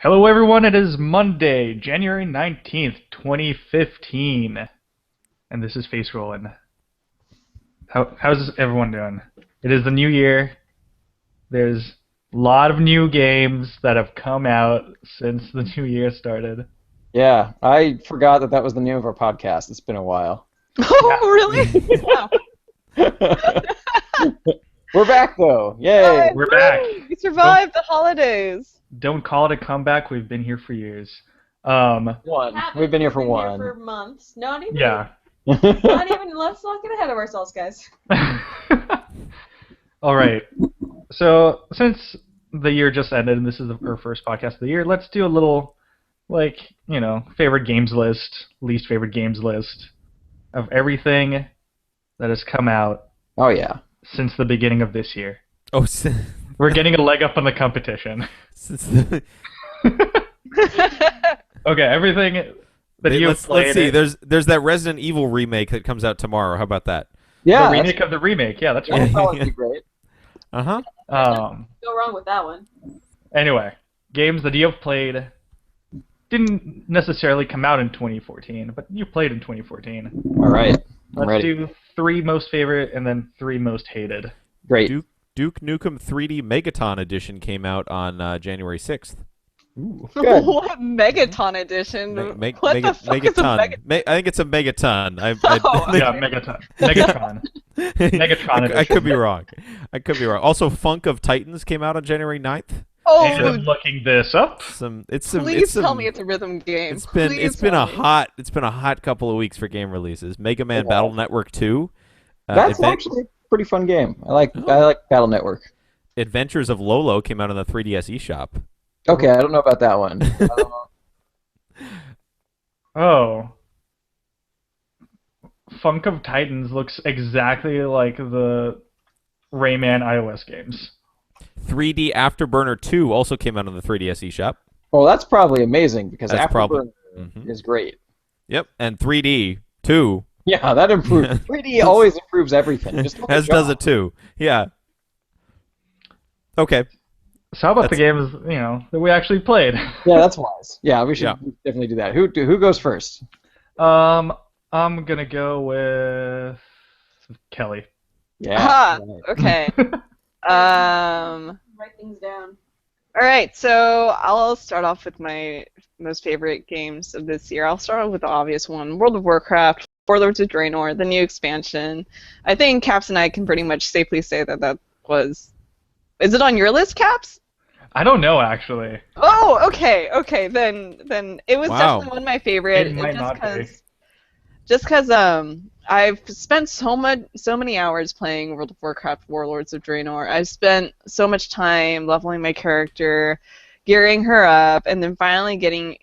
Hello everyone, it is Monday, January 19th, 2015, and this is Facerollin. How's everyone doing? It is the new year. There's a lot of new games that have come out since the new year started. Yeah, I forgot that was the name of our podcast. It's been a while. Oh, really? Wow. We're back, though. Yay! We're back. We survived the holidays. Don't call it a comeback. We've been here for years. One. We've been here for one. Here for months. Not even. Yeah. Not even. Let's not get ahead of ourselves, guys. All right. So since the year just ended and this is our first podcast of the year, let's do a little, favorite games list, least favorite games list of everything that has come out. Oh yeah. Since the beginning of this year. Oh, we're getting a leg up on the competition. Okay, everything that you've played. Let's see. There's that Resident Evil remake that comes out tomorrow. How about that? Yeah. The remake of the remake. Yeah, that's right. That would be great. Uh-huh. Go wrong with that one. Anyway, games that you have played didn't necessarily come out in 2014, but you played in 2014. All right. Let's do 3 most favorite and then 3 most hated. Great. Duke Nukem 3D Megaton Edition came out on January 6th. Ooh, good. What Megaton edition? What the fuck Megaton. is a Megaton? I think it's a Megaton. Yeah, Megaton. Megatron. Megatron edition. I could be wrong. Also, Funk of Titans came out on January 9th. Oh, and looking this up. please tell me it's a rhythm game. It's been a hot couple of weeks for game releases. Mega Man Battle Network 2. That's actually a pretty fun game. I like Battle Network. Adventures of Lolo came out on the 3DS eShop. Okay, I don't know about that one. Oh. Funk of Titans looks exactly like the Rayman iOS games. 3D Afterburner 2 also came out on the 3DS eShop. Well, that's probably amazing because That's Afterburner is great. Yep, and 3D 2 Yeah, that improves. 3D always improves everything. Just as does it too. Yeah. Okay. So how about the games, that we actually played? Yeah, that's wise. Yeah, we should definitely do that. Who goes first? I'm gonna go with Kelly. Yeah. Okay. Write things down. All right, so I'll start off with my most favorite games of this year. I'll start off with the obvious one, World of Warcraft, Warlords of Draenor, the new expansion. I think Caps and I can pretty much safely say that was... Is it on your list, Caps? I don't know, actually. Oh, okay, then it was definitely one of my favorite. It might not be. Just because I've spent so many hours playing World of Warcraft Warlords of Draenor. I've spent so much time leveling my character, gearing her up, and then finally being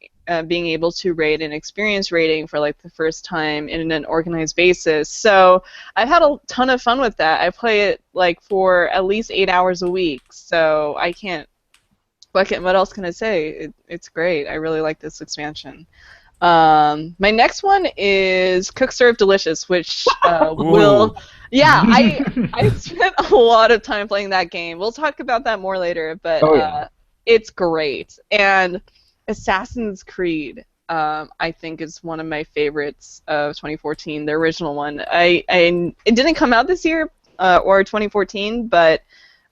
able to rate an experience rating for the first time in an organized basis. So I've had a ton of fun with that. I play it for at least 8 hours a week. So I can't. What else can I say? It's great. I really like this expansion. My next one is Cook Serve Delicious, which I spent a lot of time playing that game. We'll talk about that more later, but it's great. And Assassin's Creed, I think, is one of my favorites of 2014, the original one. It didn't come out this year or 2014, but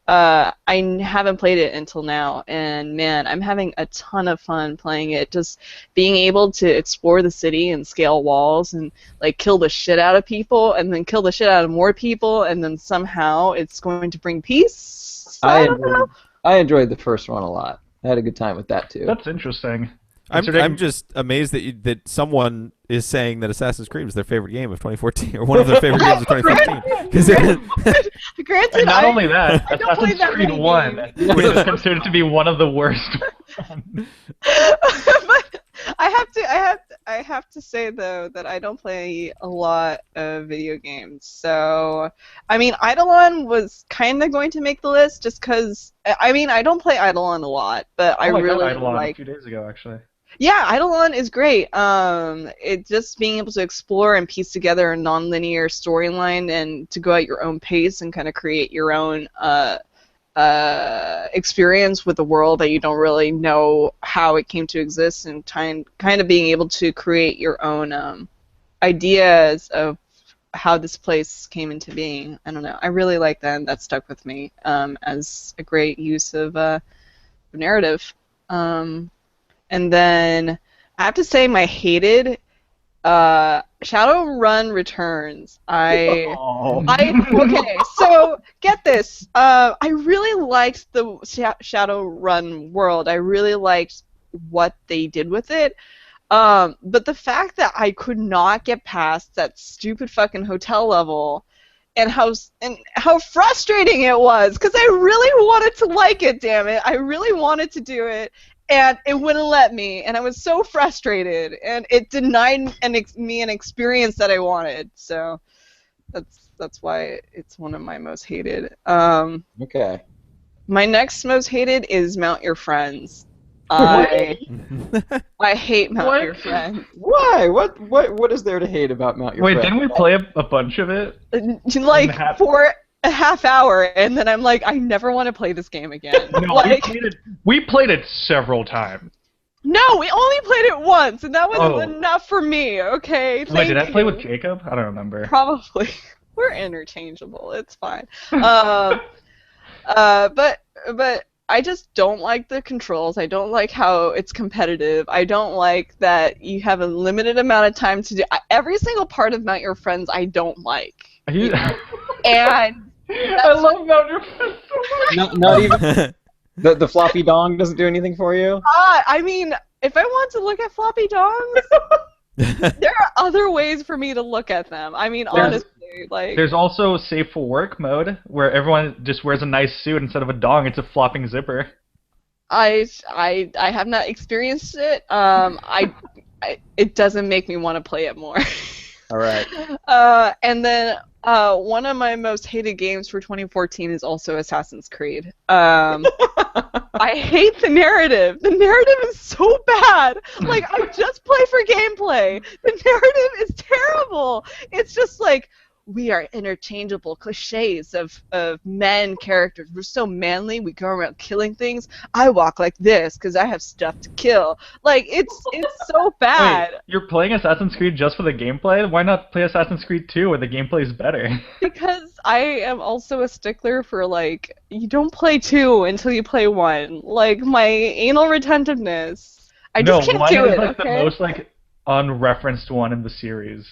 I haven't played it until now, and man, I'm having a ton of fun playing it. Just being able to explore the city and scale walls and kill the shit out of people, and then kill the shit out of more people, and then somehow it's going to bring peace. I enjoyed the first one a lot. I had a good time with that too. That's interesting. I'm just amazed that someone is saying that Assassin's Creed was their favorite game of 2014, or one of their favorite games of 2014. Granted, and not only that, I don't play Assassin's that Creed many 1, games. which is considered to be one of the worst. But I have to say though that I don't play a lot of video games. So I mean, Eidolon was kind of going to make the list just because I don't play Eidolon a lot, but I really Eidolon like. A few days ago, actually. Yeah, Eidolon is great. It just being able to explore and piece together a non-linear storyline and to go at your own pace and kind of create your own experience with the world that you don't really know how it came to exist, and kind of being able to create your own ideas of how this place came into being. I don't know. I really like that, and that stuck with me as a great use of narrative. And then I have to say my hated Shadowrun Returns. Okay, so get this. I really liked the Shadowrun world. I really liked what they did with it. But the fact that I could not get past that stupid fucking hotel level, and how frustrating it was, because I really wanted to like it. Damn it, I really wanted to do it. And it wouldn't let me, and I was so frustrated, and it denied me an experience that I wanted. So that's why it's one of my most hated. Okay. My next most hated is Mount Your Friends. I hate Mount Your Friends. Why? What is there to hate about Mount Your Friends? Wait, didn't we play a bunch of it? Like for a half hour, and then I'm like, I never want to play this game again. No, like, we played it several times. No, we only played it once, and that was enough for me. Okay. Wait, did I play with Jacob? I don't remember. Probably. We're interchangeable. It's fine. But I just don't like the controls. I don't like how it's competitive. I don't like that you have a limited amount of time to do every single part of Mount Your Friends. I don't like. And I love Mount Your Friends so much. Not even the floppy dong doesn't do anything for you. I mean, if I want to look at floppy dongs, there are other ways for me to look at them. I mean, honestly. Like, there's also safe for work mode where everyone just wears a nice suit instead of a dong. It's a flopping zipper. I have not experienced it. It doesn't make me want to play it more. All right. And then one of my most hated games for 2014 is also Assassin's Creed. I hate the narrative. The narrative is so bad. Like, I just play for gameplay. The narrative is terrible. It's just like, we are interchangeable cliches of men characters. We're so manly. We go around killing things. I walk like this because I have stuff to kill. Like, it's so bad. Wait, you're playing Assassin's Creed just for the gameplay? Why not play Assassin's Creed 2 where the gameplay is better? Because I am also a stickler for, like, you don't play 2 until you play 1. Like, my anal retentiveness. I just can't do it. No, 1 is like okay? the most like unreferenced one in the series.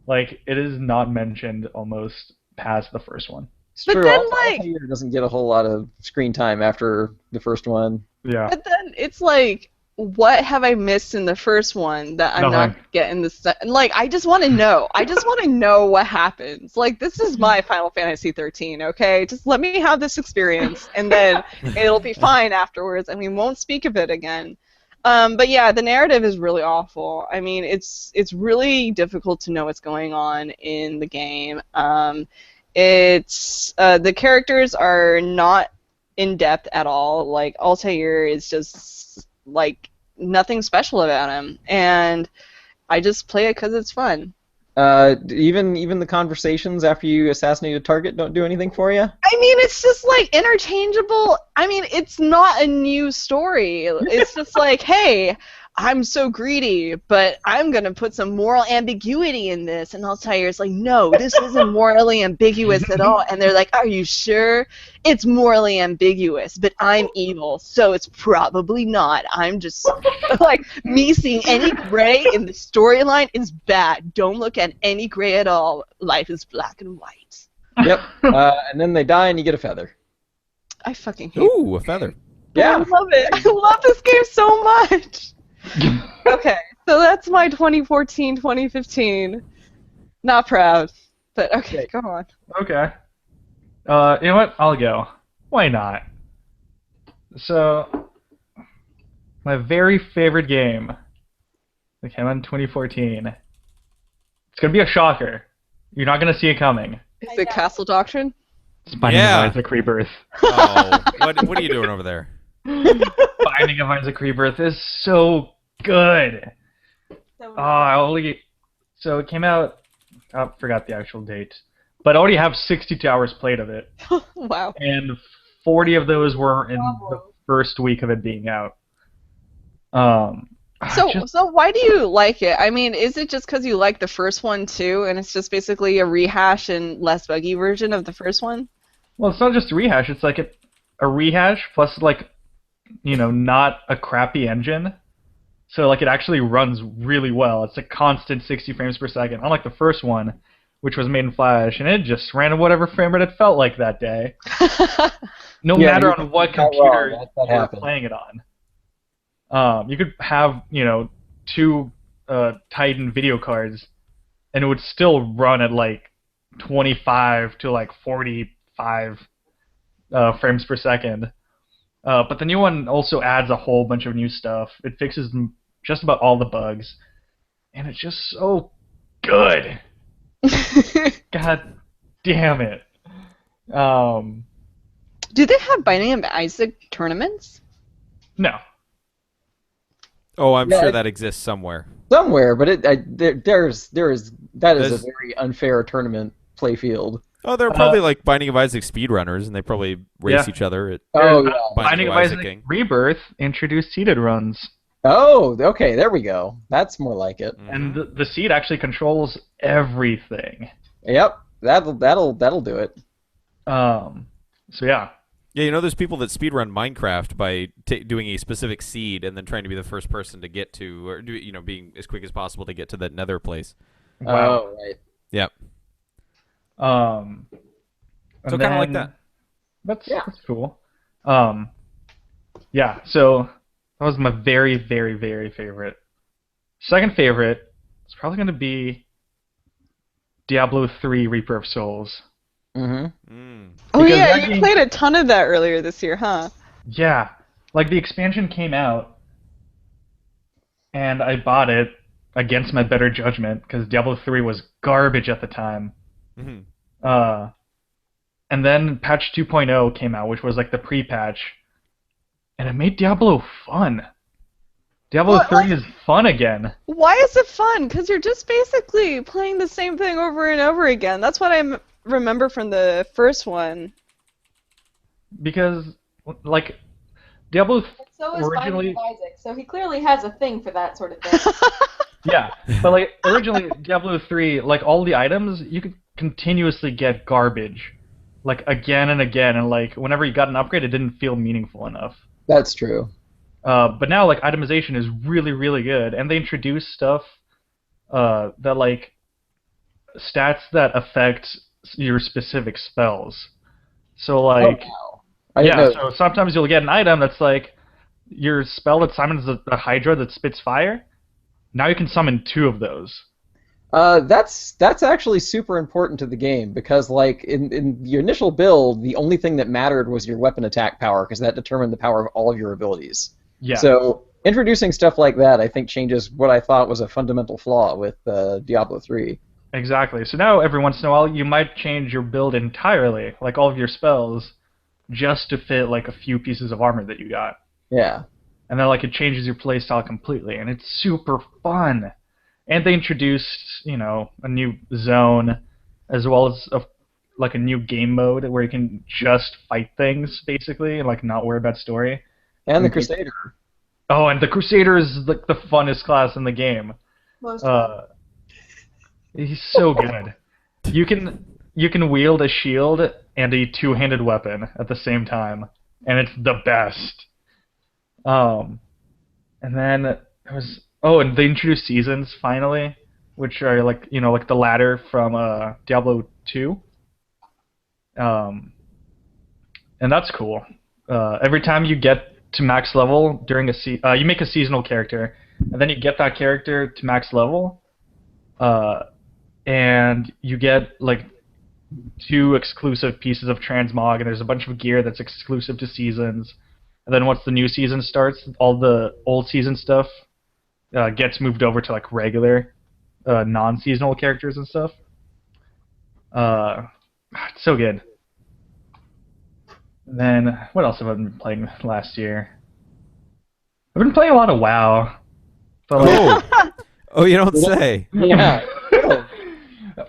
Like, it is not mentioned almost past the first one. It's but true. then, Altair doesn't get a whole lot of screen time after the first one. Yeah. But then it's like, what have I missed in the first one that I'm not getting the second? Like, I just want to know. I just want to know what happens. Like, this is my Final Fantasy 13, okay? Just let me have this experience, and then it'll be fine afterwards, and we won't speak of it again. But yeah, the narrative is really awful. I mean, it's really difficult to know what's going on in the game. The characters are not in depth at all. Like, Altair is just like nothing special about him, and I just play it because it's fun. Even the conversations after you assassinate a target don't do anything for you? I mean, it's just like interchangeable. I mean, it's not a new story. It's just like, hey, I'm so greedy, but I'm going to put some moral ambiguity in this. And Altair's like, no, this isn't morally ambiguous at all. And they're like, are you sure? It's morally ambiguous, but I'm evil, so it's probably not. I'm just, like, me seeing any gray in the storyline is bad. Don't look at any gray at all. Life is black and white. Yep. And then they die and you get a feather. I fucking hate Ooh, a feather. Yeah. I love it. I love this game so much. Okay, so that's my 2014-2015. Not proud, but okay, go on. Okay. You know what? I'll go. Why not? So, my very favorite game that came out in 2014. It's gonna be a shocker. You're not gonna see it coming. Is it Castle Doctrine? It's Binding of Isaac Rebirth. Oh, what are you doing over there? Binding of Isaac Rebirth is so good. So it came out. I forgot the actual date, but I already have 62 hours played of it. Wow. And 40 of those were in the first week of it being out. So why do you like it? I mean, is it just because you like the first one too, and it's just basically a rehash and less buggy version of the first one? Well, it's not just a rehash. It's like a rehash plus like, not a crappy engine. So like it actually runs really well. It's a constant 60 frames per second, unlike the first one, which was made in Flash, and it just ran at whatever frame rate it felt like that day. No matter on what computer you were playing it on. You could have, 2 Titan video cards, and it would still run at like 25 to like 45 frames per second. But the new one also adds a whole bunch of new stuff. It fixes just about all the bugs, and it's just so good. God damn it. Do they have Binding of Isaac tournaments? No. Oh, I'm sure that exists somewhere. Somewhere, but that is a very unfair tournament play field. Oh, they're probably like Binding of Isaac speedrunners, and they probably race each other at Binding of Isaac Rebirth introduced seeded runs. Oh, okay, there we go. That's more like it. And the seed actually controls everything. Yep, that'll do it. So yeah. Yeah, there's people that speedrun Minecraft by doing a specific seed and then trying to be the first person to get to, or being as quick as possible to get to that nether place. Wow. Oh, right. Yep. So kind of like that. That's cool. Yeah, so that was my very, very, very favorite. Second favorite is probably going to be Diablo 3 Reaper of Souls. Oh yeah, you played a ton of that earlier this year, huh? Yeah, like the expansion came out, and I bought it against my better judgment because Diablo 3 was garbage at the time. And then patch 2.0 came out, which was like the pre-patch, and it made Diablo fun. Diablo 3 is fun again. Why is it fun? Because you're just basically playing the same thing over and over again. That's what I remember from the first one. Because, like, Diablo so is originally... Binding of Isaac, so he clearly has a thing for that sort of thing. Yeah, but like originally Diablo 3, like all the items, you could continuously get garbage, like again and again, and like whenever you got an upgrade, it didn't feel meaningful enough. That's true. But now like itemization is really, really good, and they introduce stuff that like stats that affect your specific spells. So like, so sometimes you'll get an item that's like your spell that summons a Hydra that spits fire. Now you can summon 2 of those. That's actually super important to the game because, like, in your initial build, the only thing that mattered was your weapon attack power because that determined the power of all of your abilities. Yeah. So introducing stuff like that, I think, changes what I thought was a fundamental flaw with Diablo 3. Exactly. So now every once in a while, you might change your build entirely, like all of your spells, just to fit like a few pieces of armor that you got. Yeah. And then like it changes your playstyle completely, and it's super fun. And they introduced, a new zone, as well as a new game mode where you can just fight things basically, and like not worry about story. And the Crusader. Oh, and the Crusader is like the funnest class in the game. He's so good. You can wield a shield and a 2-handed weapon at the same time, and it's the best. And then there was and they introduced seasons finally, which are like like the ladder from Diablo 2. And that's cool. Every time you get to max level during you make a seasonal character, and then you get that character to max level, and you get like 2 exclusive pieces of transmog, and there's a bunch of gear that's exclusive to seasons. And then once the new season starts, all the old season stuff gets moved over to like regular non-seasonal characters and stuff. It's so good. And then what else have I been playing last year? I've been playing a lot of WoW. But, oh, you don't say. Yeah.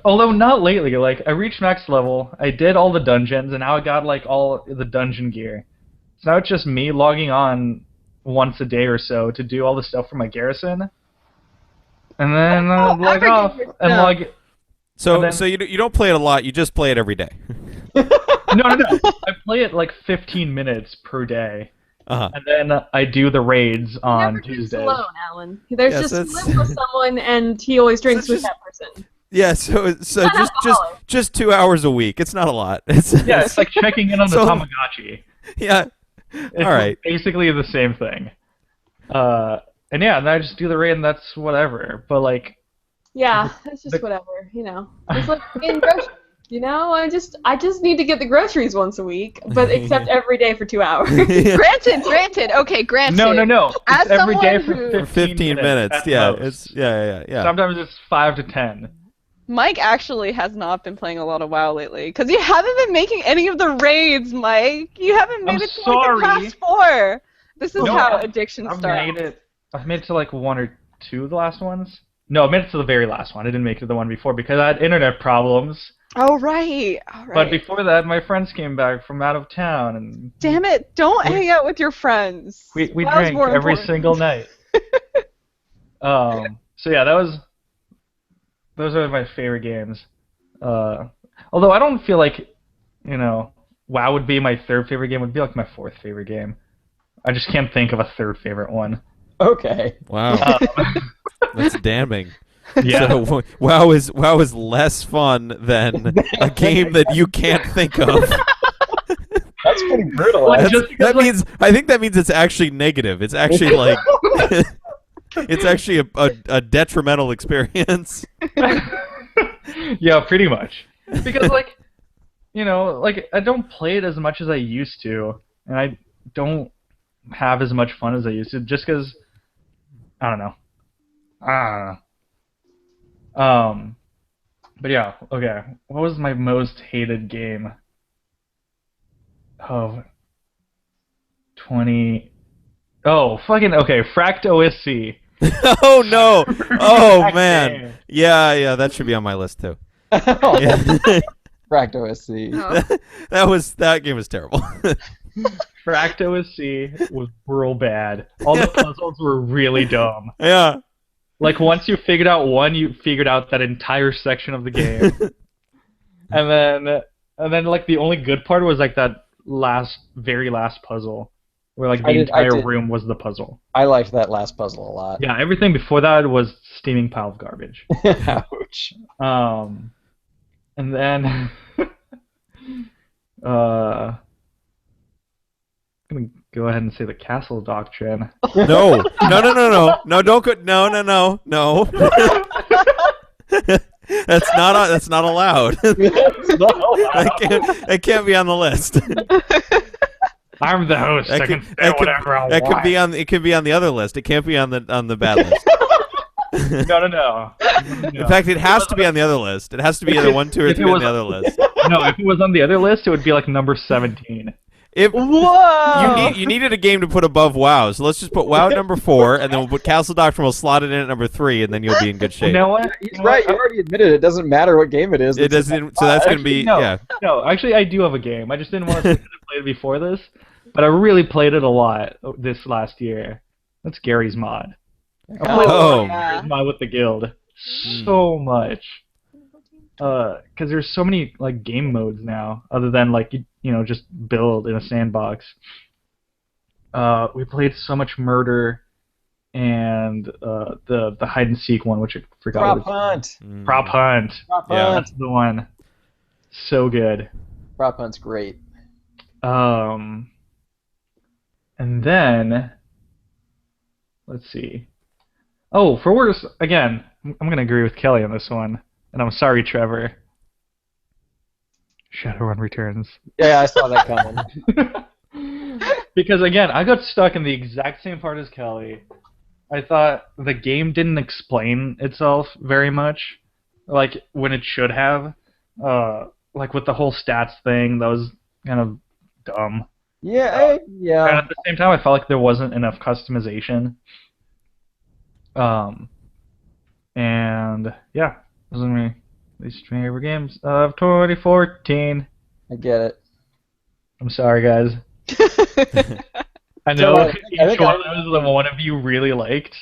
Although not lately. Like I reached max level, I did all the dungeons, and now I got like all the dungeon gear. So now it's just me logging on once a day or so to do all the stuff for my garrison, and then log off and log. So then, so you don't play it a lot. You just play it every day. No. I play it like 15 minutes per day. Uh-huh. And then I do the raids on Never Tuesdays. drinks alone, Alan. There's Yes, just that's- lives with someone, and he always drinks with just- that person. Yeah, so Not just 2 hours a week. It's not a lot. It's Yeah, it's like checking in on So- the Tamagotchi. yeah. It's All right. basically the same thing. And yeah, and I just do the raid, and that's whatever. But like, Yeah, it's just whatever, you know. It's like getting groceries, you know. I just need to get the groceries once a week, but except every day for 2 hours. Granted. Okay, granted. no. As It's every day someone for who- 15 minutes. at Yeah, most. it's yeah. Sometimes it's 5 to 10. Mike actually has not been playing a lot of WoW lately, because you haven't been making any of the raids, Mike. You haven't made I'm it to like the sorry. past 4. This is No, how addiction I've starts. made it to like 1 or 2 of the last ones. No, I made it to the very last one. I didn't make it to the one before because I had internet problems. Oh, right. All right. But before that, my friends came back from out of town, and Damn it, don't hang out with your friends. we WoW's drank more every important. single night. So yeah, those are my favorite games. Although I don't feel like, WoW would be my third favorite game. It would be like my fourth favorite game. I just can't think of a third favorite one. Okay. Wow. That's damning. Yeah. So, WoW is less fun than a game that you can't think of. That's pretty brutal. Like, That's- just because, I think that means it's actually negative. It's actually like it's actually a detrimental experience. Yeah, pretty much. Because I don't play it as much as I used to, and I don't have as much fun as I used to, just because I don't know. But yeah, okay. What was my most hated game? Oh, 20. Oh, fucking okay. Fracked OSC. Oh no! Oh Back man! then. Yeah, that should be on my list too. Oh, Yeah. Fracked OSC. Oh. that game was terrible. Fracked OSC was real bad. All the puzzles were really dumb. Yeah. Like once you figured out one, you figured out that entire section of the game. and then like the only good part was like that very last puzzle, where like the entire room was the puzzle. I liked that last puzzle a lot. Yeah, everything before that was steaming pile of garbage. Ouch. And then I'm gonna go ahead and say the castle doctrine. No, don't go. No. That's not allowed. That can't be on the list. I'm the host. I can say whatever I want. It could be on the other list. It can't be on the bad list. No. In fact, it has to be on the other list. It has to be either 1, 2, or 3 on the other list. No, if it was on the other list, it would be like number 17. Whoa! You needed a game to put above WoW, so let's just put WoW at number 4, and then we'll put Castle Doctrine. We'll slot it in at number 3, and then you'll be in good shape. You know what? He's right. You already admitted it doesn't matter what game it is. It doesn't. So that's gonna be no, yeah. No, actually, I do have a game. I just didn't want to say that I played it before this, but I really played it a lot this last year. That's Gary's Mod. I played Oh. Gary's Mod with the guild so much. Because there's so many like game modes now, other than like just build in a sandbox. We played so much murder, and the hide and seek one, which I forgot. Prop Hunt. Prop Hunt. Prop Yeah. Hunt. That's the one. So good. Prop Hunt's great. And then let's see. Oh, for worse, again, I'm gonna agree with Kelly on this one, and I'm sorry, Trevor. Shadowrun Returns. Yeah, I saw that coming. Because again, I got stuck in the exact same part as Kelly. I thought the game didn't explain itself very much, like when it should have. Like with the whole stats thing, that was kind of dumb. Yeah, And yeah. at the same time, I felt like there wasn't enough customization. And yeah, those are my Least favorite games of 2014. I get it. I'm sorry, guys. I So, know I each think one of those the one of you really liked.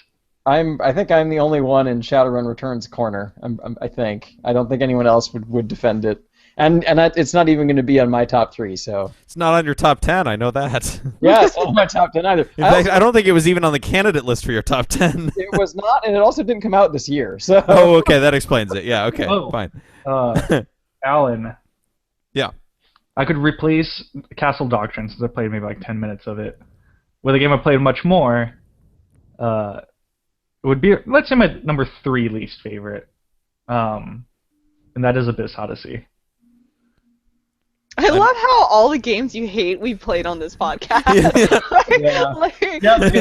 I think I'm the only one in Shadowrun Returns corner. I think. I don't think anyone else would defend it. And it's not even going to be on my top 3. So. It's not on your top 10. I know that. Yeah, it's not on my top 10 either. In fact, I don't think it was even on the candidate list for your top 10. It was not, and it also didn't come out this year. So. Oh, okay, that explains it. Yeah, okay, fine. Alan. Yeah. I could replace Castle Doctrine, since I played maybe like 10 minutes of it, with a game I played much more. It would be, let's say, my number 3 least favorite, and that is Abyss Odyssey. I love how all the games you hate we played on this podcast. This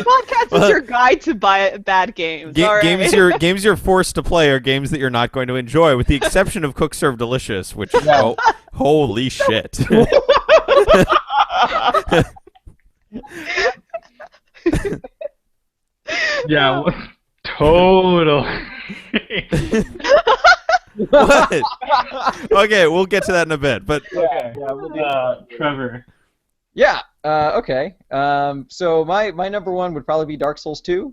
podcast is your guide to bad games. All right? Games you're forced to play are games that you're not going to enjoy, with the exception of Cook Serve Delicious, which holy shit. Yeah, total. What? Okay, we'll get to that in a bit. But Trevor. Yeah. Okay. So my number 1 would probably be Dark Souls 2.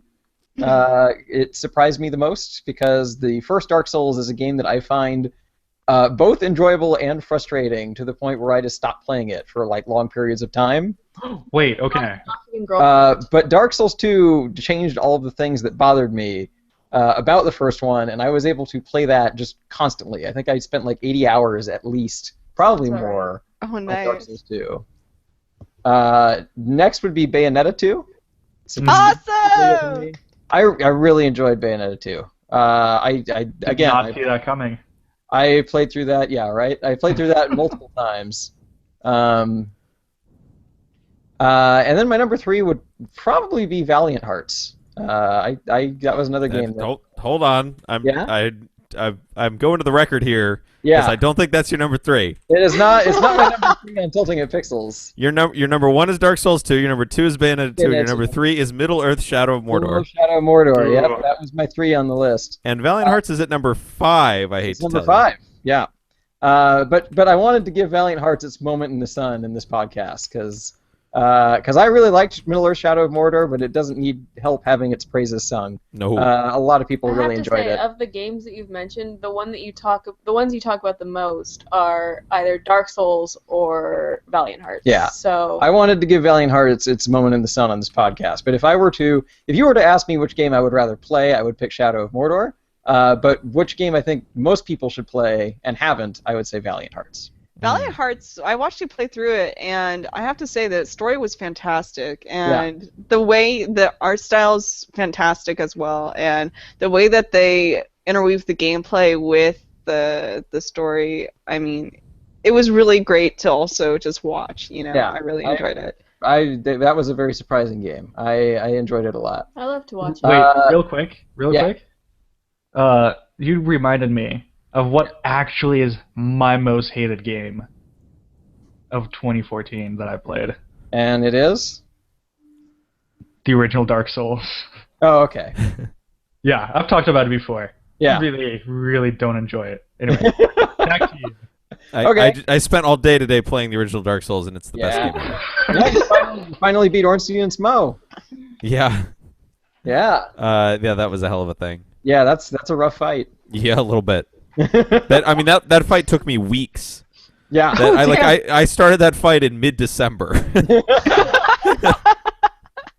It surprised me the most because the first Dark Souls is a game that I find both enjoyable and frustrating to the point where I just stopped playing it for like long periods of time. Wait. Okay. But Dark Souls 2 changed all of the things that bothered me about the first one, and I was able to play that just constantly. I think I spent like 80 hours at least, probably more, on Dark Souls 2. Next would be Bayonetta 2. Awesome! I really enjoyed Bayonetta 2. I Did not see that coming. I played through that. Yeah, right. I played through that multiple times. And then my number 3 would probably be Valiant Hearts. That was another game. Hold on. I'm going to the record here. Yeah. Because I don't think that's your number 3. It is not. It's not my number 3 on Tilting at Pixels. Your number 1 is Dark Souls 2. Your number 2 is Bayonetta 2. Your number 3 is Middle Earth: Shadow of Mordor. Shadow of Mordor. Yep, that was my 3 on the list. And Valiant Hearts is at number 5. I hate to tell you. Number 5. Yeah. But I wanted to give Valiant Hearts its moment in the sun in this podcast because I really liked Middle Earth: Shadow of Mordor, but it doesn't need help having its praises sung. No. A lot of people really enjoyed it. Of the games that you've mentioned, the ones you talk about the most are either Dark Souls or Valiant Hearts. Yeah. So I wanted to give Valiant Hearts its moment in the sun on this podcast. But if you were to ask me which game I would rather play, I would pick Shadow of Mordor. But which game I think most people should play and haven't, I would say Valiant Hearts. Valiant Hearts, I watched you play through it, and I have to say the story was fantastic, and the way the art style's fantastic as well, and the way that they interweave the gameplay with the story, I mean, it was really great to also just watch, I really enjoyed it. That was a very surprising game. I enjoyed it a lot. I love to watch it. Wait, real quick. You reminded me of what actually is my most hated game of 2014 that I played. And it is? The original Dark Souls. Oh, okay. Yeah, I've talked about it before. Yeah. I really, really don't enjoy it. Anyway, back to you. I spent all day today playing the original Dark Souls, and it's the best game ever. Yeah, you finally beat Ornstein and Smo. Yeah. Yeah. Yeah, that was a hell of a thing. Yeah, that's a rough fight. Yeah, a little bit. That fight took me weeks. Yeah. I started that fight in mid-December.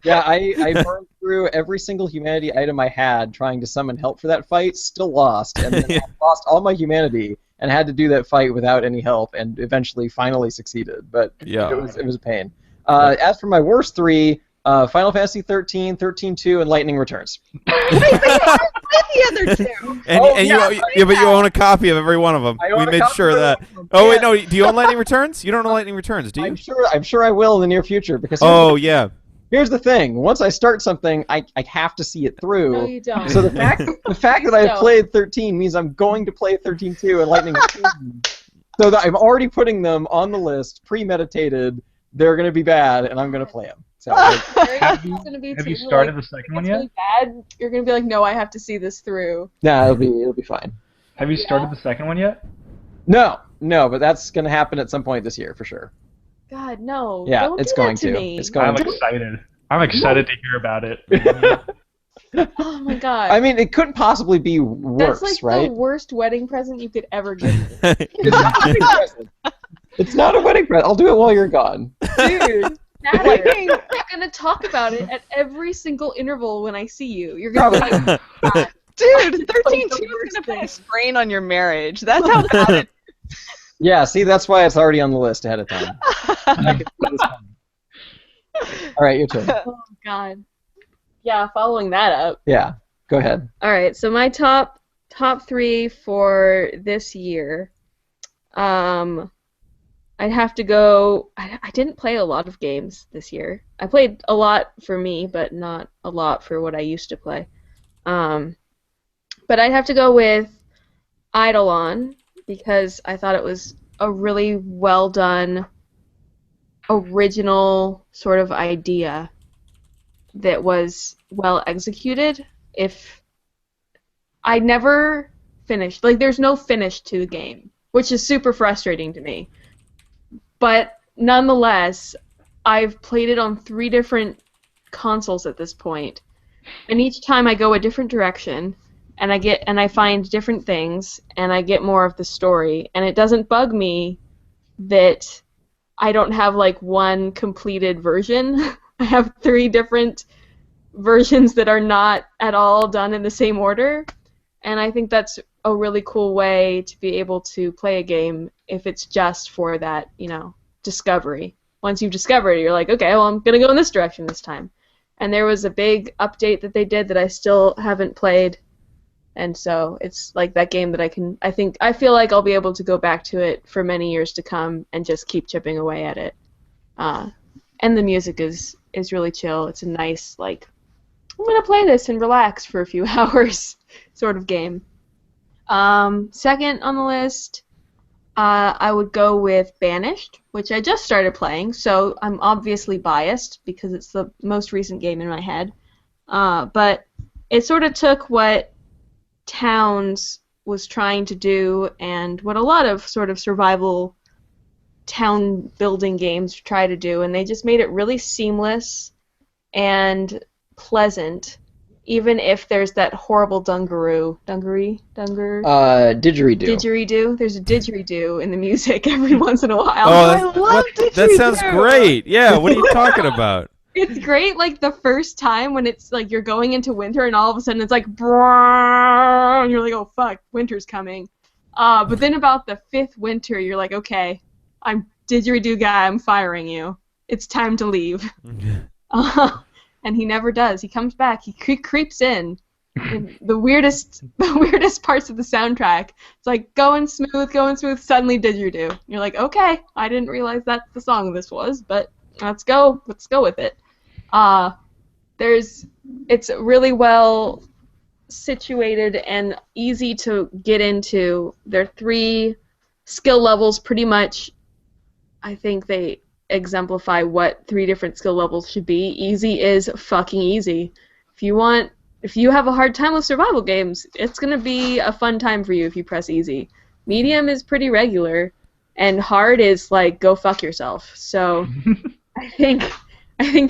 Yeah, I burned through every single humanity item I had trying to summon help for that fight, still lost, and then I lost all my humanity and had to do that fight without any help, and eventually finally succeeded. But it was a pain. As for my worst 3, Final Fantasy 13, 13-2, and Lightning Returns. The other 2. But you own a copy of every one of them. We made sure of that. Oh wait, no. Do you own Lightning Returns? You don't own Lightning Returns, do you? I'm sure I will in the near future because. Here's the thing. Once I start something, I have to see it through. No, you don't. So the fact that I played 13 means I'm going to play 13-2 and Lightning Returns. So that I'm already putting them on the list, premeditated. They're going to be bad, and I'm going to play them. So, have you started the second one yet? Really bad. You're going to be like, no, I have to see this through. Nah, it'll be fine. Have you started the second one yet? No, but that's going to happen at some point this year for sure. God, no. Yeah, Don't it's do going that to to. me. It's going I'm to. excited. I'm excited to hear about it. Oh my god. I mean, it couldn't possibly be worse, That's like right? the worst wedding present you could ever give me. It's not a wedding present. It's not a wedding present. I'll do it while you're gone. Dude, Natter, Waiting. you're gonna talk about it at every single interval when I see you. You're gonna be like, "God, Dude, 13-2 the is worst gonna put a thing." strain on your marriage. That's how bad it Yeah, see, that's why it's already on the list ahead of time. I can see this coming. All right, your turn. Oh god. Yeah, following that up. Yeah, go ahead. All right, so my top three for this year. I'd have to go. I didn't play a lot of games this year. I played a lot for me, but not a lot for what I used to play. But I'd have to go with Eidolon because I thought it was a really well done, original sort of idea that was well executed. If I never finished, like, there's no finish to the game, which is super frustrating to me. But nonetheless, I've played it on 3 different consoles at this point, and each time I go a different direction, and I find different things, and I get more of the story, and it doesn't bug me that I don't have like one completed version. I have 3 different versions that are not at all done in the same order, and I think that's a really cool way to be able to play a game if it's just for that, discovery. Once you've discovered it, you're like, okay, well, I'm going to go in this direction this time. And there was a big update that they did that I still haven't played, and so it's like that game that I feel like I'll be able to go back to it for many years to come and just keep chipping away at it. And the music is really chill. It's a nice, like, I'm going to play this and relax for a few hours sort of game. Second on the list, I would go with Banished, which I just started playing, so I'm obviously biased because it's the most recent game in my head. But it sort of took what Towns was trying to do and what a lot of sort of survival town building games try to do, and they just made it really seamless and pleasant, even if there's that horrible didgeridoo. Didgeridoo. There's a didgeridoo in the music every once in a while. Oh, I love didgeridoo. That sounds great. Yeah, what are you talking about? It's great, like, the first time when it's, like, you're going into winter and all of a sudden it's like, brrrr, and you're like, oh, fuck, winter's coming. But then about the 5th winter, you're like, okay, I'm didgeridoo guy, I'm firing you. It's time to leave. And he never does. He comes back. He creeps in the weirdest parts of the soundtrack. It's like going smooth, suddenly didgeridoo. You're like, okay, I didn't realize that's the song this was, but let's go with it. It's really well situated and easy to get into. There are 3 skill levels pretty much. I think they exemplify what 3 different skill levels should be. Easy is fucking easy. If you have a hard time with survival games, it's gonna be a fun time for you if you press easy. Medium is pretty regular, and hard is like go fuck yourself. So I think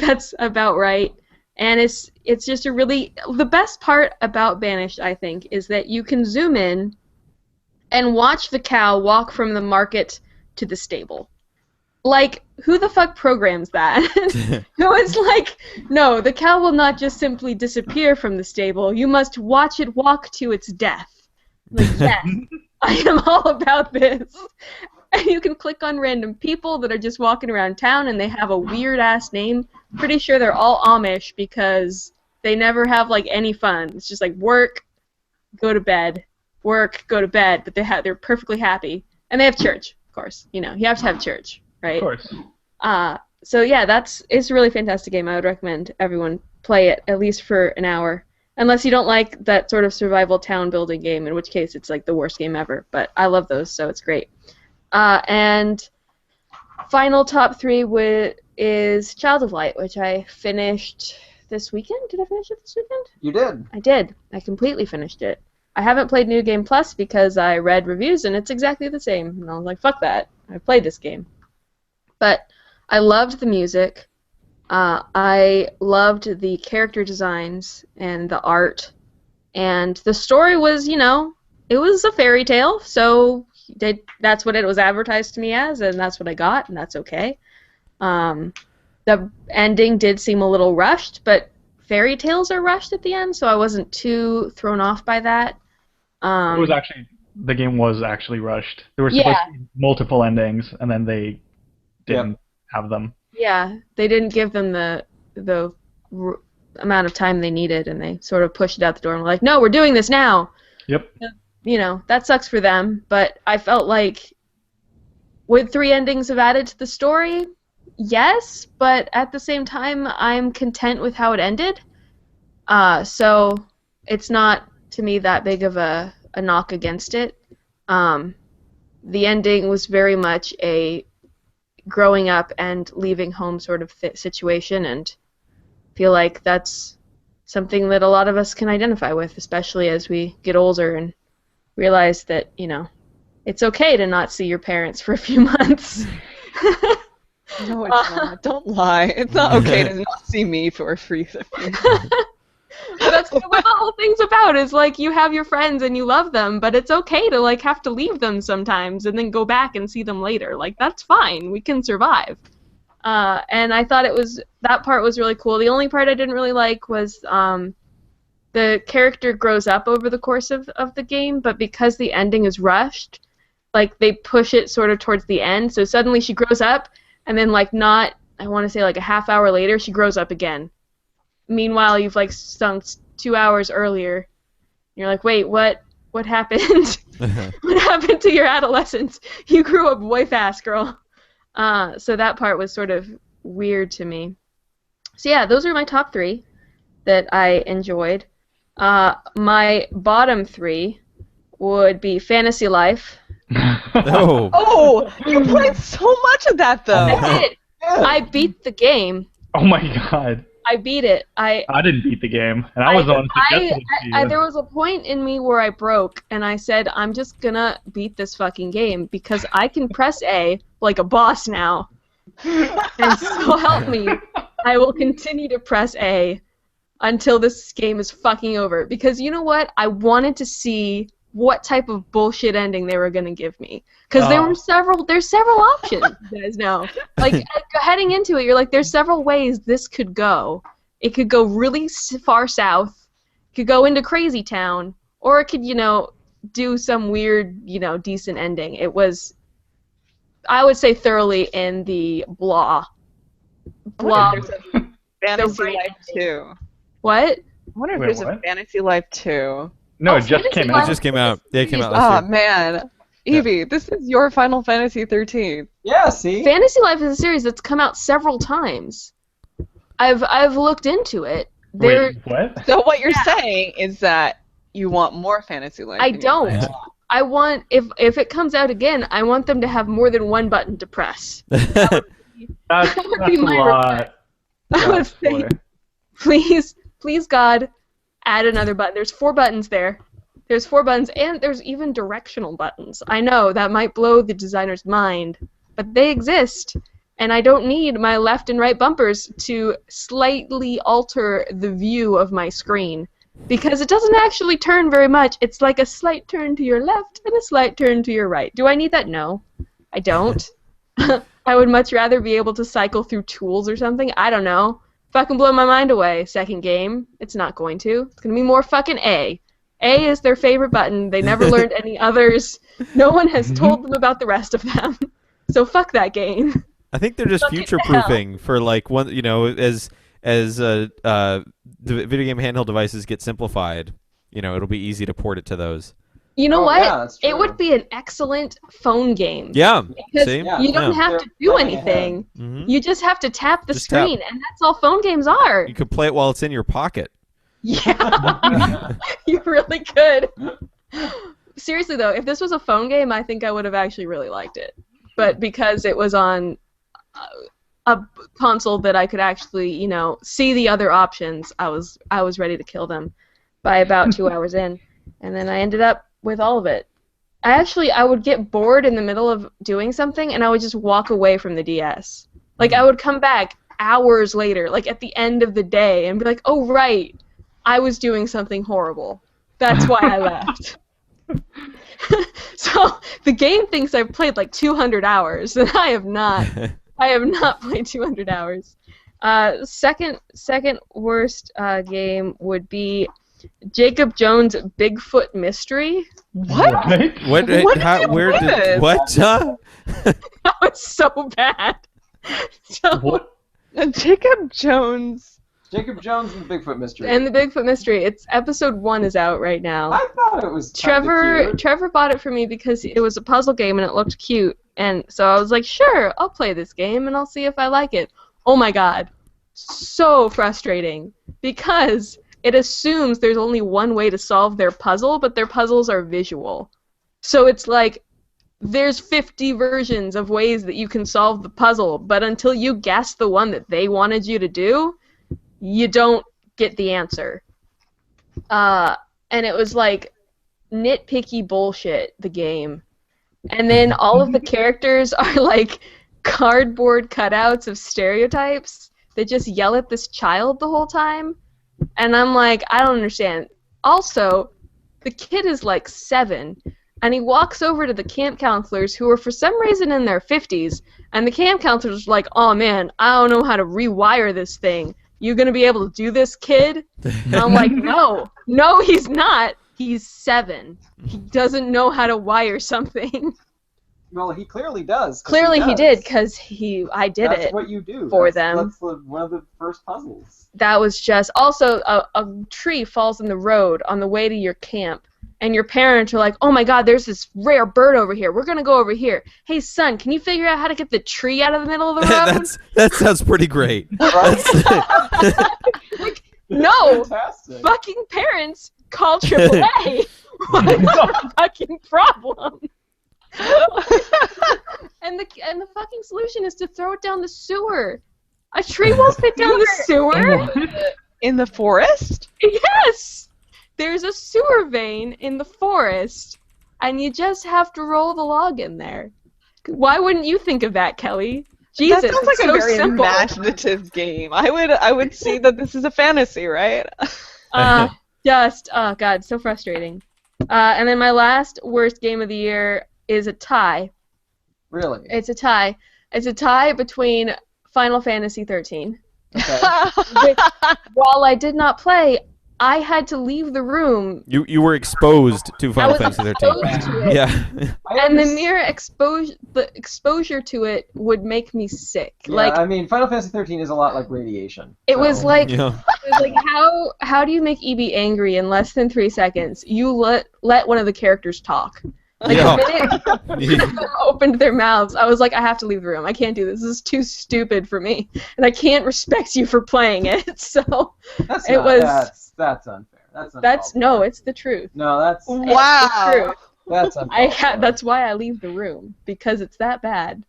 that's about right. And it's just the best part about Banished, I think, is that you can zoom in and watch the cow walk from the market to the stable. Like, who the fuck programs that? Who is like, no, the cow will not just simply disappear from the stable. You must watch it walk to its death. Like, yes, I am all about this. And you can click on random people that are just walking around town and they have a weird-ass name. Pretty sure they're all Amish because they never have, like, any fun. It's just like work, go to bed, work, go to bed, but they're perfectly happy. And they have church, of course. You have to have church. Right? Of course. So yeah, it's a really fantastic game. I would recommend everyone play it at least for an hour, unless you don't like that sort of survival town building game, in which case it's like the worst game ever. But I love those, so it's great. And final top 3 is Child of Light, which I finished this weekend. Did I finish it this weekend? You did. I did. I completely finished it. I haven't played New Game Plus because I read reviews and it's exactly the same. And I was like, fuck that. I played this game. But I loved the music. I loved the character designs and the art. And the story was, you know, it was a fairy tale, so that's what it was advertised to me as, and that's what I got, and that's okay. The ending did seem a little rushed, but fairy tales are rushed at the end, so I wasn't too thrown off by that. The game was actually rushed. There were supposed to be multiple endings, and then they didn't have them. Yeah, they didn't give them the amount of time they needed, and they sort of pushed it out the door and were like, no, we're doing this now. Yep. You know, that sucks for them, but I felt like would 3 endings have added to the story? Yes, but at the same time, I'm content with how it ended. So it's not, to me, that big of a knock against it. The ending was very much a growing up and leaving home sort of situation, and feel like that's something that a lot of us can identify with, especially as we get older and realize that, you know, it's okay to not see your parents for a few months. No, it's not. Don't lie. It's not okay to not see me for a few months. That's what the whole thing's about, is like you have your friends and you love them, but it's okay to like have to leave them sometimes and then go back and see them later. Like, that's fine. We can survive. And I thought that part was really cool. The only part I didn't really like was the character grows up over the course of the game, but because the ending is rushed, like they push it sort of towards the end, so suddenly she grows up, and then like I want to say like a half hour later, she grows up again. Meanwhile, you've like sunk 2 hours earlier. You're like, wait, what happened? What happened to your adolescence? You grew up way fast, girl. So that part was sort of weird to me. So yeah, those are my top 3 that I enjoyed. My bottom 3 would be Fantasy Life. Oh, you played so much of that, though. I did. I beat the game. Oh my god. I beat it. I didn't beat the game, and I was the one suggesting it to you. There was a point in me where I broke, and I said, I'm just gonna beat this fucking game, because I can press A like a boss now. And so help me, I will continue to press A until this game is fucking over. Because you know what? I wanted to see what type of bullshit ending they were going to give me. Because there's several options, you guys know. Like, heading into it, you're like, there's several ways this could go. It could go really far south, it could go into Crazy Town, or it could, you know, do some weird, you know, decent ending. It was, I would say, thoroughly in the blah. Fantasy Life 2. What? I wonder if there's a Fantasy Life 2. No, it just came out. It just came out. Yeah, it came out last year. Oh, man. Evie, this is your Final Fantasy 13. Yeah, see? Fantasy Life is a series that's come out several times. I've looked into it. Wait, what? So what you're saying is that you want more Fantasy Life? I don't. I want, if it comes out again, I want them to have more than one button to press. That would be my request. I would say, please God, add another button. There's 4 buttons there. There's 4 buttons, and there's even directional buttons. I know that might blow the designer's mind, but they exist, and I don't need my left and right bumpers to slightly alter the view of my screen, because it doesn't actually turn very much. It's like a slight turn to your left and a slight turn to your right. Do I need that? No, I don't. I would much rather be able to cycle through tools or something. I don't know. Fucking blow my mind away, second game. It's not going to. It's going to be more fucking A. A is their favorite button. They never learned any others. No one has told them about the rest of them. So fuck that game. I think they're just future-proofing for like one, you know, as the video game handheld devices get simplified, you know, it'll be easy to port it to those. You know what? Yeah, that's true. It would be an excellent phone game. Yeah. Because See? you don't have to do anything. Mhm. You just have to tap the Just screen, and that's all phone games are. You could play it while it's in your pocket. Yeah. You really could. Seriously, though, if this was a phone game, I think I would have actually really liked it. But because it was on a console that I could actually, you know, see the other options, I was ready to kill them by about 2 hours in. and then I ended up with all of it. I would get bored in the middle of doing something, and I would just walk away from the DS. Like, I would come back hours later, like at the end of the day, and be like, oh, right, I was doing something horrible. That's why I left. So the game thinks I've played like 200 hours, and I have not. I have not played 200 hours. Second worst game would be Jacob Jones' Bigfoot Mystery. What? What? Where did what? That was so bad. So, What? Jacob Jones. Jacob Jones and the Bigfoot Mystery. and the Bigfoot Mystery. It's episode 1 is out right now. I thought it was kinda cute. Trevor bought it for me because it was a puzzle game and it looked cute, and so I was like, sure, I'll play this game and I'll see if I like it. Oh my god, so frustrating because it assumes there's only one way to solve their puzzle, but their puzzles are visual. So it's like there's 50 versions of ways that you can solve the puzzle, but until you guess the one that they wanted you to do, you don't get the answer. And it was like nitpicky bullshit, the game. And then all of the characters are like cardboard cutouts of stereotypes that just yell at this child the whole time. And I'm like, I don't understand. Also, the kid is like 7, and he walks over to the camp counselors who are for some reason in their 50s, and the camp counselors are like, oh man, I don't know how to rewire this thing. You gonna be able to do this, kid? And I'm like, no, he's not. He's 7. He doesn't know how to wire something. Well, he clearly does. Clearly he does. did, because I did That's it what you do for them. That's one of the first puzzles. That was just... Also, a tree falls in the road on the way to your camp, and your parents are like, oh my god, there's this rare bird over here. We're gonna go over here. Hey, son, can you figure out how to get the tree out of the middle of the road? That sounds pretty great. Like, no! Fantastic. Fucking parents call AAA! What's the fucking problem? and the fucking solution is to throw it down the sewer. A tree won't fit down the sewer. In the forest? Yes. There's a sewer vein in the forest, and you just have to roll the log in there. Why wouldn't you think of that, Kelly? Jesus, That sounds like it's a so very simple. imaginative game. I would see that this is a fantasy, right? Oh god, so frustrating. And then my last worst game of the year is a tie. Really? It's a tie. It's a tie between Final Fantasy 13. Okay. Which, while I did not play, I had to leave the room. You were exposed to Final Fantasy 13. Exposed to it. Yeah. And the mere exposure to it would make me sick. Yeah, Like, I mean, Final Fantasy 13 is a lot like radiation. it was like, Yeah. it was like how do you make EB angry in less than 3 seconds? You let one of the characters talk. Like, Yeah. the minute they opened their mouths, I was like, I have to leave the room. I can't do this. This is too stupid for me, and I can't respect you for playing it. So That's it not, was. that's unfair. That's That's no, it's the truth. No, that's Wow. that's unfair. That's why I leave the room, because it's that bad.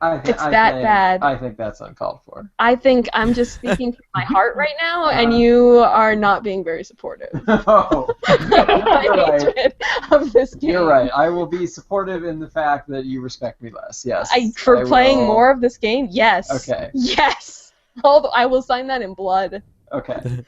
It's that bad. I think that's uncalled for. I think I'm just speaking from my heart right now, and you are not being very supportive No. of my You're right. hatred of this game. You're right. I will be supportive in the fact that you respect me less. Yes. For I playing will. more of this game, yes. Okay. Yes. Although I will sign that in blood. Okay.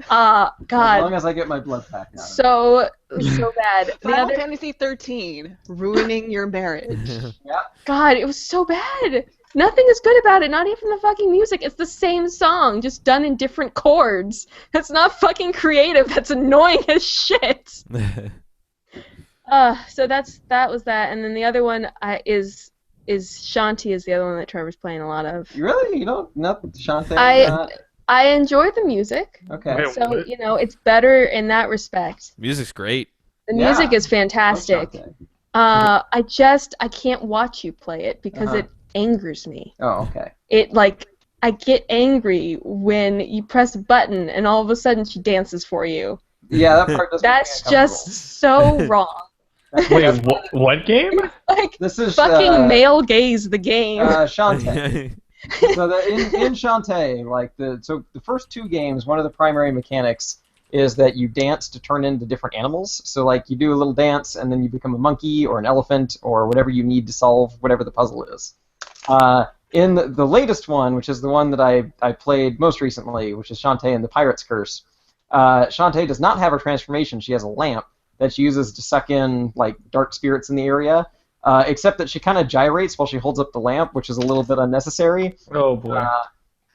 God. As long as I get my blood back now. So bad. The Final other, Fantasy 13, ruining your marriage. Yeah. God, it was so bad. Nothing is good about it, not even the fucking music. It's the same song, just done in different chords. That's not fucking creative. That's annoying as shit. So that was that. And then the other one is Shanti is the other one that Trevor's playing a lot of. You really? You don't? Not Shantae? I enjoy the music. Okay. Wait, So, what? it's better in that respect. Music's great. The Yeah. music is fantastic. Shantae. I can't watch you play it because it angers me. Oh, okay. I get angry when you press a button and all of a sudden she dances for you. Yeah, that part does. That's just so wrong. Wait, what game? Like, This is fucking male gaze the game. Shantae. So in Shantae, the first 2 games, one of the primary mechanics is that you dance to turn into different animals. So like you do a little dance and then you become a monkey or an elephant or whatever you need to solve whatever the puzzle is. In the latest one, which is the one that I played most recently, which is Shantae and the Pirate's Curse, Shantae does not have her transformation. She has a lamp that she uses to suck in like dark spirits in the area, except that she kind of gyrates while she holds up the lamp, which is a little bit unnecessary. Oh boy.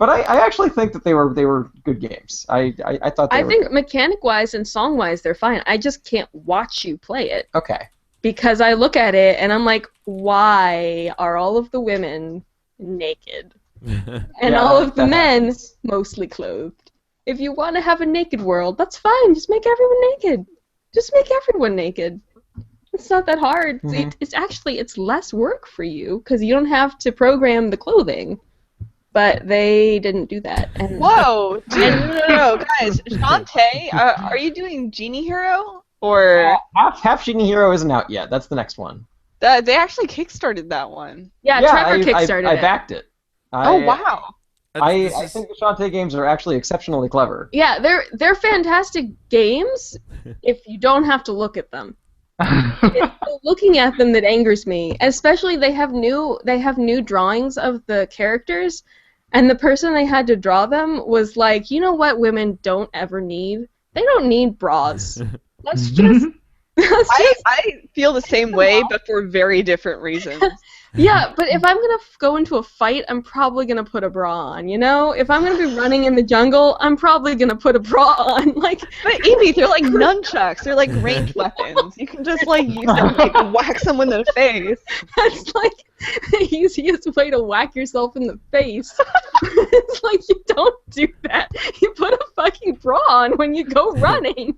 But I actually think that they were good games. I thought they I were think good. mechanic-wise and song-wise they're fine. I just can't watch you play it. Okay. Because I look at it and I'm like, why are all of the women naked? And Yeah, all of the that men happens. mostly clothed. If you want to have a naked world, that's fine. Just make everyone naked. Just make everyone naked. It's not that hard. Mhm. It's less work for you because you don't have to program the clothing. But they didn't do that. And Whoa, dude, no, guys, Shantae, are you doing Genie Hero? Or Half Genie Hero isn't out yet. That's the next one. they actually kickstarted that one? yeah, Trevor kickstarted I it. backed it. Oh, wow. I think the Shantae games are actually exceptionally clever. Yeah, they're fantastic games if you don't have to look at them. It's the looking at them that angers me. Especially they have new drawings of the characters, and the person they had to draw them was like, you know what women don't ever need? They don't need bras. Let's just I feel the same way, but for very different reasons. yeah, but if I'm gonna go into a fight, I'm probably gonna put a bra on. You know, if I'm gonna be running in the jungle, I'm probably gonna put a bra on. Like, But Amy, they're like nunchucks. They're like ranged weapons. You can just like use them to like, whack someone in the face. that's like the easiest way to whack yourself in the face. It's like you don't do that. You put a fucking bra on when you go running.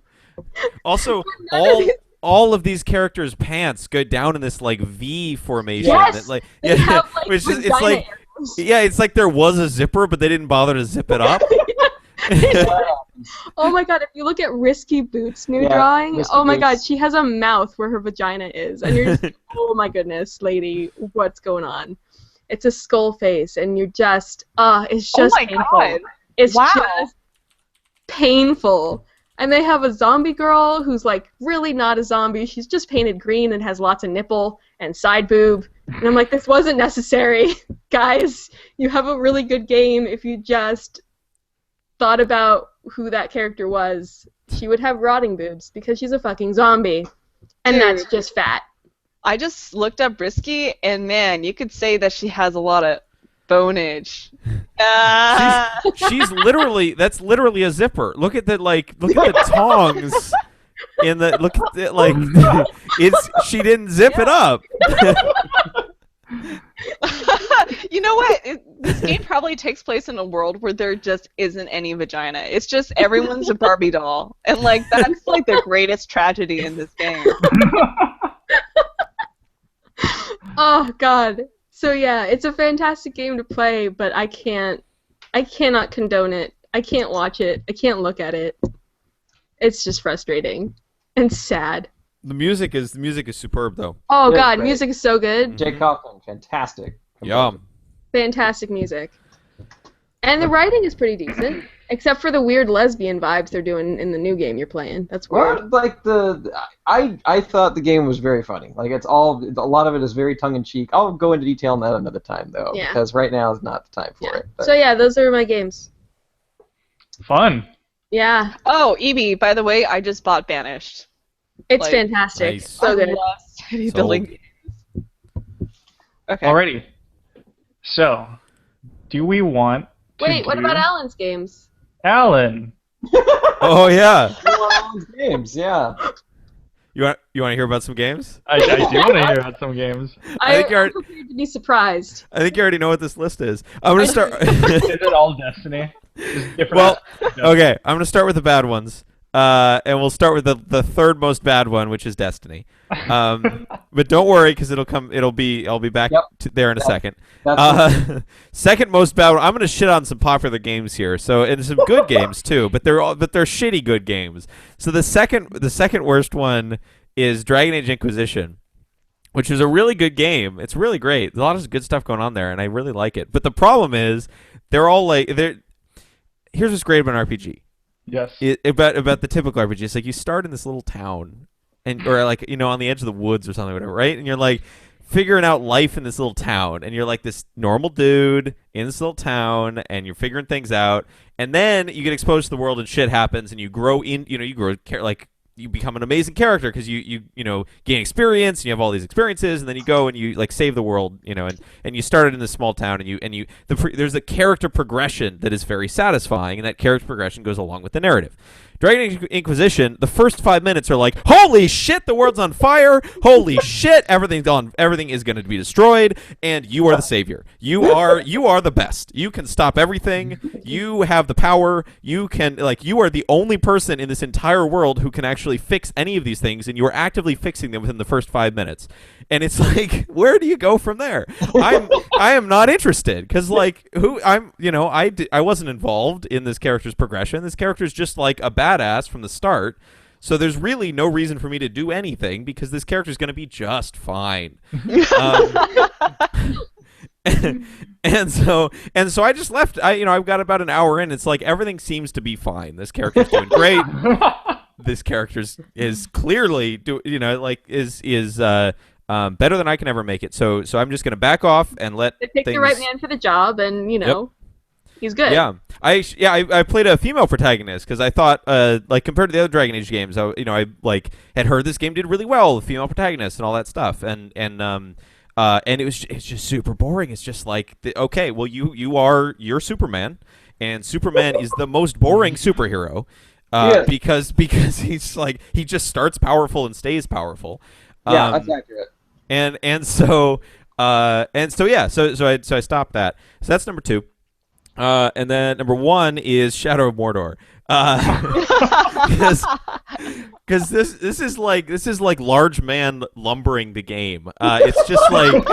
Also, None of all of these characters' pants go down in this like V formation. Yes! That, like, They have, like, which is it's vagina like arrows. yeah, it's like there was a zipper, but they didn't bother to zip it up. Oh my god, if you look at Risky Boots' new Yeah, drawing, Risky oh my god, Boots. she has a mouth where her vagina is. And you're just, oh my goodness, lady, what's going on? It's a skull face, and you're just, it's just Oh my painful. God. It's Wow. just painful. And they have a zombie girl who's like really not a zombie. She's just painted green and has lots of nipple and side boob. And I'm like, this wasn't necessary. Guys, you have a really good game if you just thought about who that character was. She would have rotting boobs because she's a fucking zombie. And Dude. that's just fat. I just looked up Risky, and man, you could say that she has a lot of bonage. She's literally that's literally a zipper. Look at the tongs in the look at the, like it's she didn't zip it up. You know what? This game probably takes place in a world where there just isn't any vagina. It's just everyone's a Barbie doll. And like that's like the greatest tragedy in this game. Oh god. So yeah, it's a fantastic game to play, but I cannot condone it. I can't watch it. I can't look at it. It's just frustrating and sad. The music is superb though. Oh Yeah, god, great. music is so good. Jake Kaufman, fantastic. Yum. Fantastic music. And the writing is pretty decent, except for the weird lesbian vibes they're doing in the new game you're playing. That's weird. Well, like I thought the game was very funny. Like a lot of it is very tongue in cheek. I'll go into detail on that another time though, Yeah. because right now is not the time for Yeah. it. But So yeah, those are my games. Fun. Yeah, Oh, Evie, by the way, I just bought Banished. it's Like, fantastic. Nice. So good. I love city Sold. building games. Okay. Alrighty. So, do we want to Wait, what do- about Alan's games? Alan? Oh yeah. games, yeah. You want to hear about some games? I do want to hear about some games. I think you're- I'm prepared to be surprised. I think you already know what this list is. I'm gonna start. Is it all Destiny? Just different Well, aspects of okay, I'm gonna start with the bad ones, and we'll start with the third most bad one, which is Destiny. But don't worry, because I'll be back Yep. there in a second. That's Second most bad one. I'm gonna shit on some popular games here. So and some good games too, but they're shitty good games. So the second worst one is Dragon Age Inquisition, which is a really good game. It's really great. There's a lot of good stuff going on there, and I really like it. But the problem is, they're all like they're. Here's what's great about an RPG. Yes. About the typical RPG. It's like you start in this little town, or like on the edge of the woods or something, whatever, right? And you're like figuring out life in this little town, and you're like this normal dude in this little town, and you're figuring things out, and then you get exposed to the world, and shit happens, and you grow like you become an amazing character because you gain experience and you have all these experiences, and then you go and you like save the world, and you started in this small town, and there's a character progression that is very satisfying, and that character progression goes along with the narrative. Dragon Age Inquisition, the first 5 minutes are like, holy shit, the world's on fire. Holy shit, everything is going to be destroyed, and you are the savior. You are the best. You can stop everything. You have the power. You are the only person in this entire world who can actually fix any of these things, and you are actively fixing them within the first 5 minutes. And it's like, where do you go from there? I am not interested because I wasn't involved in this character's progression. This character's just like a badass from the start. So there's really no reason for me to do anything because this character's going to be just fine. And so I just left. I've got about an hour in. It's like everything seems to be fine. This character's doing great. This character is clearly better than I can ever make it. So I'm just going to back off and let they pick things... the right man for the job, and Yep. He's good. Yeah, I played a female protagonist because I thought compared to the other Dragon Age games, I had heard this game did really well with female protagonists and all that stuff, and it's just super boring. It's just like okay, well you're Superman, and Superman is the most boring superhero because he's like he just starts powerful and stays powerful. Yeah, that's accurate. So I stopped that. So that's number 2. And then number 1 is Shadow of Mordor. Because this is like large man lumbering the game. It's just like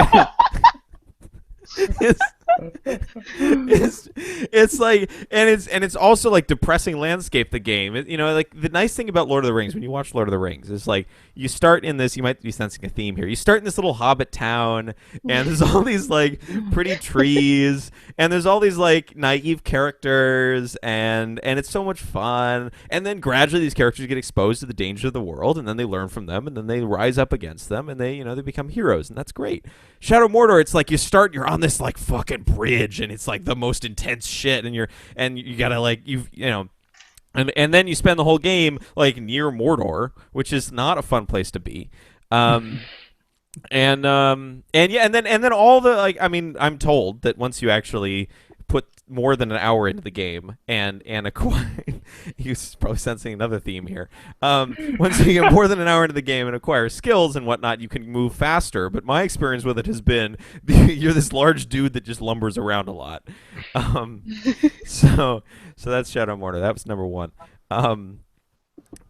it's like and it's also like depressing landscape the game. Like the nice thing about Lord of the Rings when you watch Lord of the Rings is like you start in this, you might be sensing a theme here. You start in this little hobbit town and there's all these like pretty trees and there's all these like naive characters and it's so much fun. And then gradually these characters get exposed to the dangers of the world and then they learn from them and then they rise up against them and they become heroes and that's great. Shadow of Mordor, it's like you're on this like fucking bridge and it's like the most intense shit and you gotta like and then you spend the whole game like near Mordor, which is not a fun place to be. And then all the like I'm told that once you actually put more than an hour into the game and acquire you're probably sensing another theme here. Once you get more than an hour into the game and acquire skills and whatnot, you can move faster. But my experience with it has been you're this large dude that just lumbers around a lot. So that's Shadow of Mordor. That was number 1.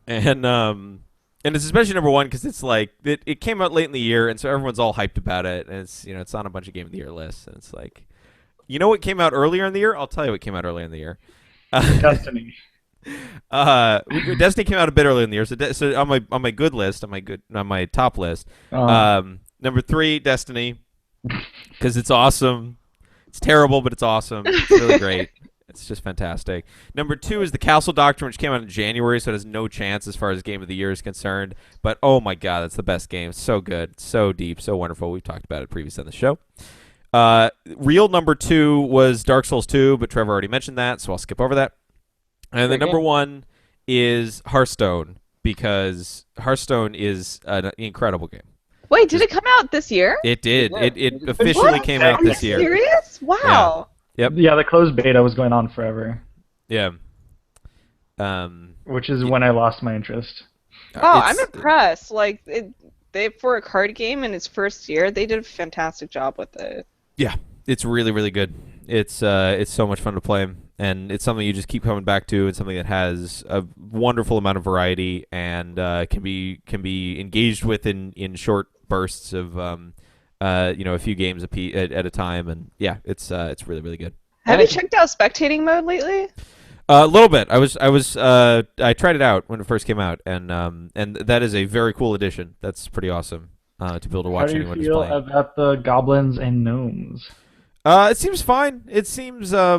And it's especially number 1 because it's like it came out late in the year and so everyone's all hyped about it and it's on a bunch of Game of the Year lists and it's like. You know what came out earlier in the year? I'll tell you what came out earlier in the year. Destiny. Destiny came out a bit earlier in the year. So on my good list, on my top list, number 3, Destiny, because it's awesome. It's terrible, but it's awesome. It's really great. It's just fantastic. Number 2 is the Castle Doctrine, which came out in January, so it has no chance as far as Game of the Year is concerned. But oh my god, that's the best game. It's so good, so deep, so wonderful. We've talked about it previously on the show. Real number 2 was Dark Souls 2, but Trevor already mentioned that, so I'll skip over that. And then number 1 is Hearthstone, because Hearthstone is an incredible game. Wait, did it come out this year? It did. It officially came out this year. Are you serious? Wow. Yeah. Yep. Yeah, the closed beta was going on forever. Yeah. Which is when I lost my interest. Oh, I'm impressed. Like they for a card game in its first year, they did a fantastic job with it. Yeah, it's really, really good. It's so much fun to play, and it's something you just keep coming back to. It's something that has a wonderful amount of variety and can be engaged with in short bursts of a few games at a time. And yeah, it's really, really good. Have you checked out spectating mode lately? A little bit. I tried it out when it first came out, and that is a very cool addition. That's pretty awesome. To be able to watch anyone who's playing. How do you feel about the goblins and gnomes? It seems fine. It seems. I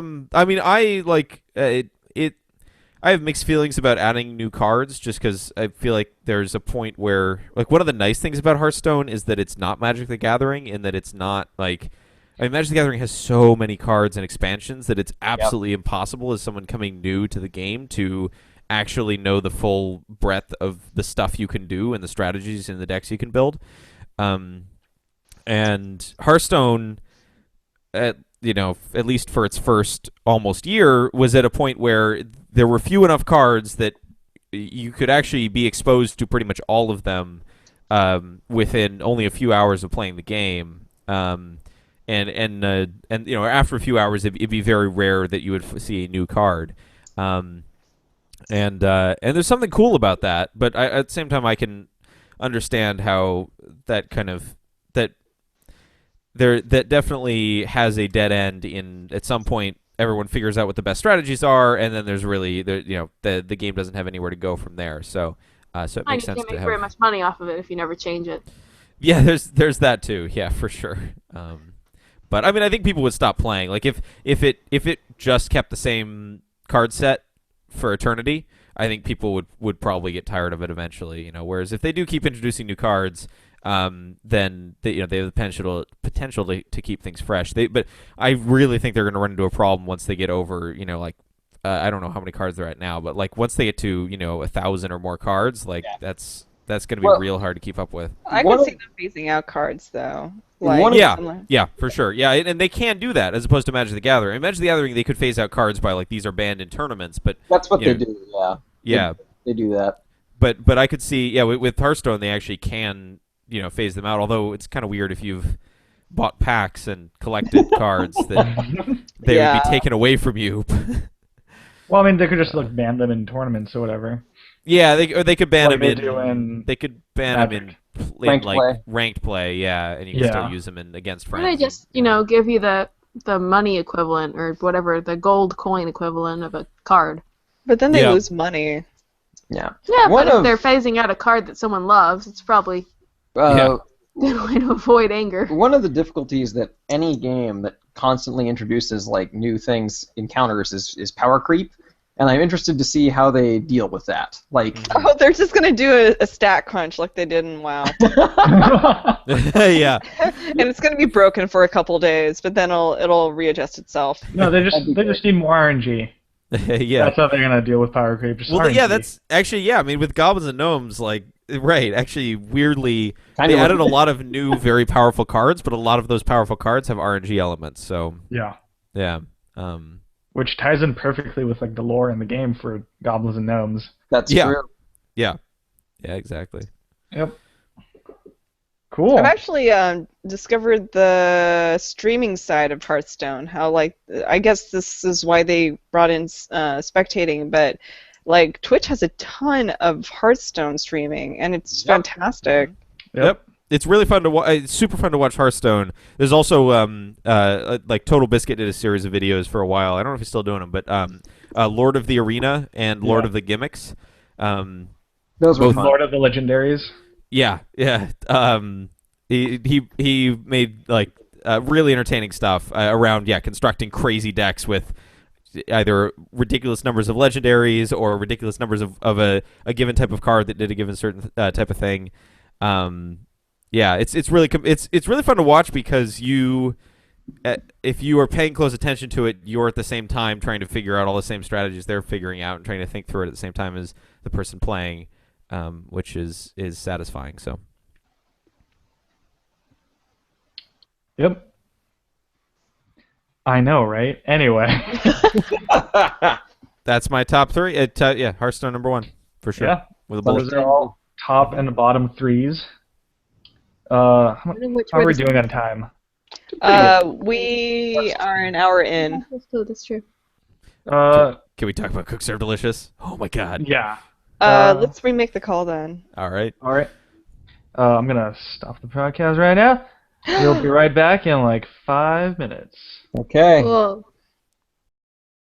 I have mixed feelings about adding new cards just because I feel like there's a point where, like, one of the nice things about Hearthstone is that it's not Magic the Gathering, in that it's not like, I mean, Magic the Gathering has so many cards and expansions that it's absolutely impossible as someone coming new to the game to actually know the full breadth of the stuff you can do and the strategies and the decks you can build. And Hearthstone, at least for its first almost year, was at a point where there were few enough cards that you could actually be exposed to pretty much all of them within only a few hours of playing the game. And after a few hours, it'd be very rare that you would see a new card. And there's something cool about that, but at the same time, I can understand how that kind of that definitely has a dead end. At some point, everyone figures out what the best strategies are, and then there's really the game doesn't have anywhere to go from there. So it makes sense you can't to make have very much money off of it if you never change it. Yeah, there's that too. Yeah, for sure. But I mean, I think people would stop playing. Like if it just kept the same card set for eternity, I think people would probably get tired of it eventually. Whereas if they do keep introducing new cards, then they have the potential to keep things fresh. But I really think they're going to run into a problem once they get over, I don't know how many cards they're at now, but like once they get to 1,000 or more cards, like that's going to be real hard to keep up with. I could see them phasing out cards though. Yeah, for sure. Yeah, and they can do that as opposed to Magic the Gathering. In Magic the Gathering, they could phase out cards by like these are banned in tournaments, but that's what they do. Yeah. Yeah. They do that. But I could see with Hearthstone they actually can phase them out. Although it's kind of weird if you've bought packs and collected cards that they would be taken away from you. Well, I mean, they could just ban them in tournaments or whatever. Yeah, they could ban them in. They could ban them in ranked play. Yeah, and you can still use them against friends. Or they just give you the money equivalent or whatever, the gold coin equivalent of a card. But then they lose money. Yeah. Yeah, but if they're phasing out a card that someone loves, it's probably a way to avoid anger. One of the difficulties that any game that constantly introduces like new things encounters is power creep, and I'm interested to see how they deal with that. Like, they're just gonna do a stat crunch like they did in WoW. Yeah. And it's gonna be broken for a couple days, but then it'll readjust itself. No, they just need more RNG. Yeah, that's how they're gonna deal with power creep. Just RNG. Yeah, that's actually I mean, with goblins and gnomes, like actually weirdly, they added a lot of new, very powerful cards, but a lot of those powerful cards have RNG elements. So yeah, which ties in perfectly with like the lore in the game for goblins and gnomes. That's true. Yeah, exactly. Yep. Cool. I've actually discovered the streaming side of Hearthstone. How I guess this is why they brought in spectating, but like Twitch has a ton of Hearthstone streaming, and it's fantastic. Yep. It's really fun to watch. It's super fun to watch Hearthstone. There's also like Total Biscuit did a series of videos for a while. I don't know if he's still doing them, but Lord of the Arena and Lord of the Gimmicks. Those were both fun. Lord of the Legendaries. Yeah. He made like really entertaining stuff around constructing crazy decks with either ridiculous numbers of legendaries or ridiculous numbers of a given type of card that did a given certain type of thing. It's really fun to watch because if you are paying close attention to it, you're at the same time trying to figure out all the same strategies they're figuring out and trying to think through it at the same time as the person playing. Which is satisfying. So. Yep. I know, right? Anyway. That's my top three. Hearthstone #1 for sure. Yeah. With a those are all top and bottom threes. How are we doing on time? We are an hour in. That's true. Can we talk about Cook Serve Delicious? Oh my God. Yeah. Let's remake the call then. All right. I'm gonna stop the podcast right now. We'll be right back in like 5 minutes. Okay. Cool.